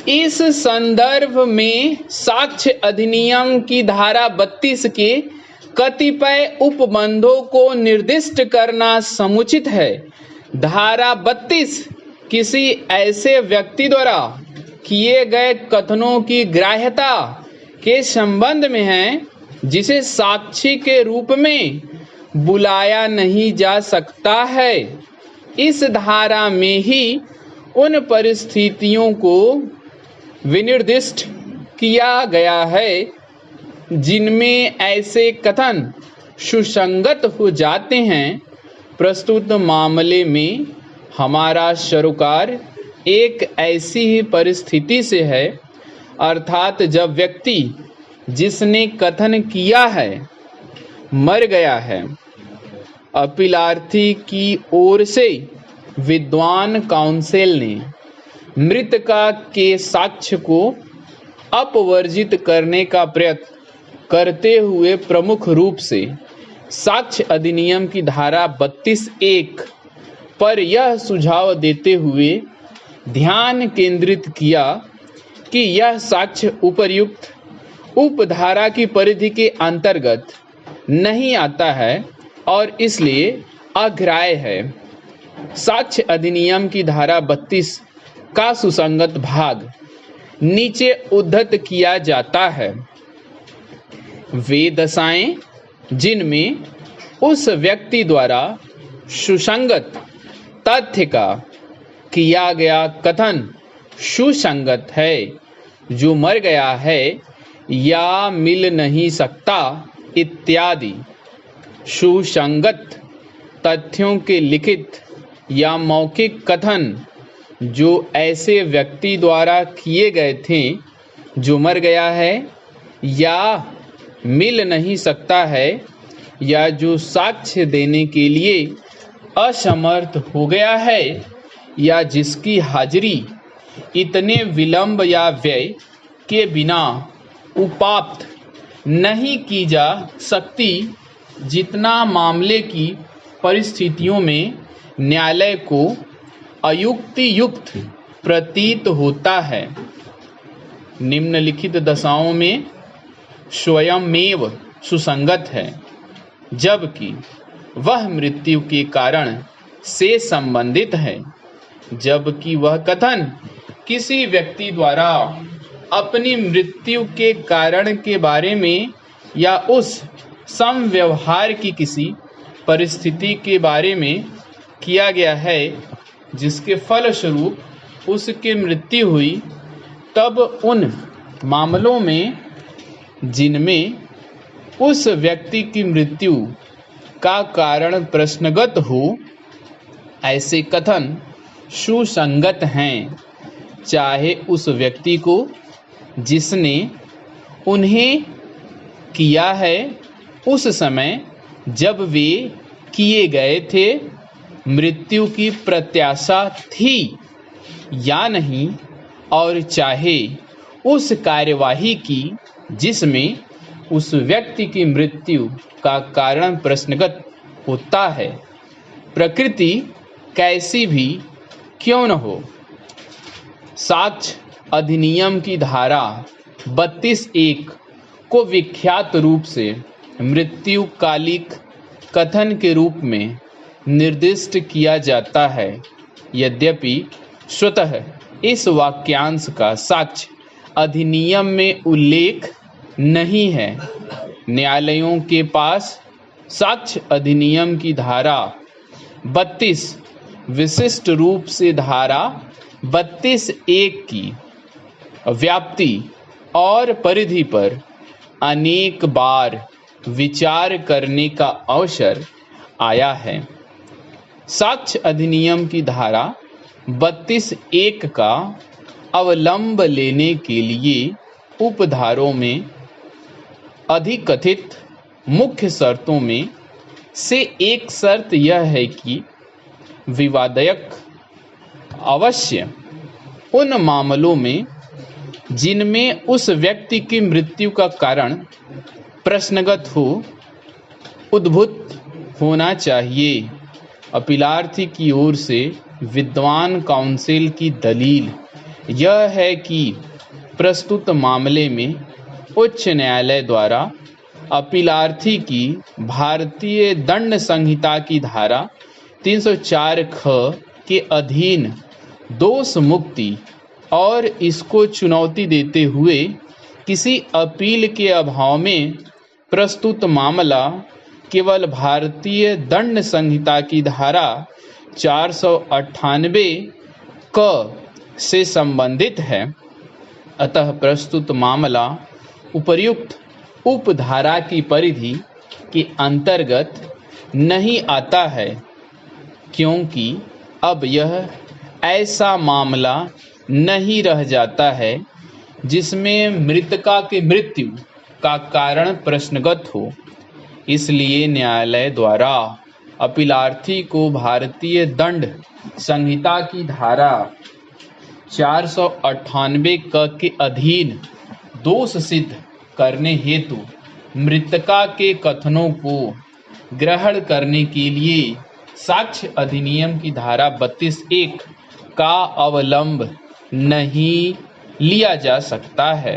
इस संदर्भ में साक्ष्य अधिनियम की धारा 32 के कतिपय उपबंधों को निर्दिष्ट करना समुचित है। धारा 32 किसी ऐसे व्यक्ति द्वारा किए गए कथनों की ग्राह्यता के संबंध में है जिसे साक्षी के रूप में बुलाया नहीं जा सकता है। इस धारा में ही उन परिस्थितियों को विनिर्दिष्ट किया गया है जिनमें ऐसे कथन सुसंगत हो जाते हैं। प्रस्तुत मामले में हमारा सरोकार एक ऐसी ही परिस्थिति से है, अर्थात जब व्यक्ति जिसने कथन किया है मर गया है। अपीलार्थी की ओर से विद्वान काउंसिल ने मृतका के साक्ष्य को अपवर्जित करने का प्रयत्न करते हुए प्रमुख रूप से साक्ष्य अधिनियम की धारा 32(1) पर यह सुझाव देते हुए ध्यान केंद्रित किया कि यह साक्ष्य उपर्युक्त उपधारा की परिधि के अंतर्गत नहीं आता है और इसलिए अग्राह्य है। साक्ष्य अधिनियम की धारा 32 का सुसंगत भाग नीचे उद्धृत किया जाता है। वे दशाएं जिनमें उस व्यक्ति द्वारा सुसंगत तथ्य का किया गया कथन सुसंगत है, जो मर गया है या मिल नहीं सकता इत्यादि। सुसंगत तथ्यों के लिखित या मौखिक कथन जो ऐसे व्यक्ति द्वारा किए गए थे जो मर गया है या मिल नहीं सकता है, या जो साक्ष्य देने के लिए असमर्थ हो गया है, या जिसकी हाजिरी इतने विलंब या व्यय के बिना उपात्त नहीं की जा सकती जितना मामले की परिस्थितियों में न्यायालय को अयुक्तियुक्त प्रतीत होता है। निम्नलिखित दशाओं में स्वयमेव सुसंगत है, जबकि वह मृत्यु के कारण से संबंधित है, जबकि वह कथन किसी व्यक्ति द्वारा अपनी मृत्यु के कारण के बारे में या उस समव्यवहार की किसी परिस्थिति के बारे में किया गया है जिसके फलस्वरूप उसकी मृत्यु हुई। तब उन मामलों में जिनमें उस व्यक्ति की मृत्यु का कारण प्रश्नगत हो, ऐसे कथन सुसंगत हैं, चाहे उस व्यक्ति को जिसने उन्हें किया है उस समय जब वे किए गए थे मृत्यु की प्रत्याशा थी या नहीं, और चाहे उस कार्यवाही की जिसमें उस व्यक्ति की मृत्यु का कारण प्रश्नगत होता है, प्रकृति कैसी भी क्यों न हो। साक्ष्य अधिनियम की धारा 32(1) को विख्यात रूप से मृत्युकालिक कथन के रूप में निर्दिष्ट किया जाता है। यद्यपि स्वतः इस वाक्यांश का साक्ष्य अधिनियम में उल्लेख नहीं है, न्यायालयों के पास साक्ष्य अधिनियम की धारा 32 विशिष्ट रूप से धारा 32(1) की व्याप्ति और परिधि पर अनेक बार विचार करने का अवसर आया है। साक्ष्य अधिनियम की धारा 32(1) का अवलंब लेने के लिए उपधारों में अधिकथित मुख्य शर्तों में से एक शर्त यह है कि विवादक अवश्य उन मामलों में जिनमें उस व्यक्ति की मृत्यु का कारण प्रश्नगत हो उद्भूत होना चाहिए। अपीलार्थी की ओर से विद्वान काउंसिल की दलील यह है कि प्रस्तुत मामले में उच्च न्यायालय द्वारा अपीलार्थी की भारतीय दंड संहिता की धारा 304 ख के अधीन दोष मुक्ति और इसको चुनौती देते हुए किसी अपील के अभाव में प्रस्तुत मामला केवल भारतीय दंड संहिता की धारा 498 क से संबंधित है। अतः प्रस्तुत मामला उपर्युक्त उपधारा की परिधि के अंतर्गत नहीं आता है, क्योंकि अब यह ऐसा मामला नहीं रह जाता है जिसमें मृतका की मृत्यु का कारण प्रश्नगत हो। इसलिए न्यायालय द्वारा अपीलार्थी को भारतीय दंड संहिता की धारा 498 क के अधीन दोष सिद्ध करने हेतु मृतका के कथनों को ग्रहण करने के लिए साक्ष्य अधिनियम की धारा 32(1) का अवलंब नहीं लिया जा सकता है।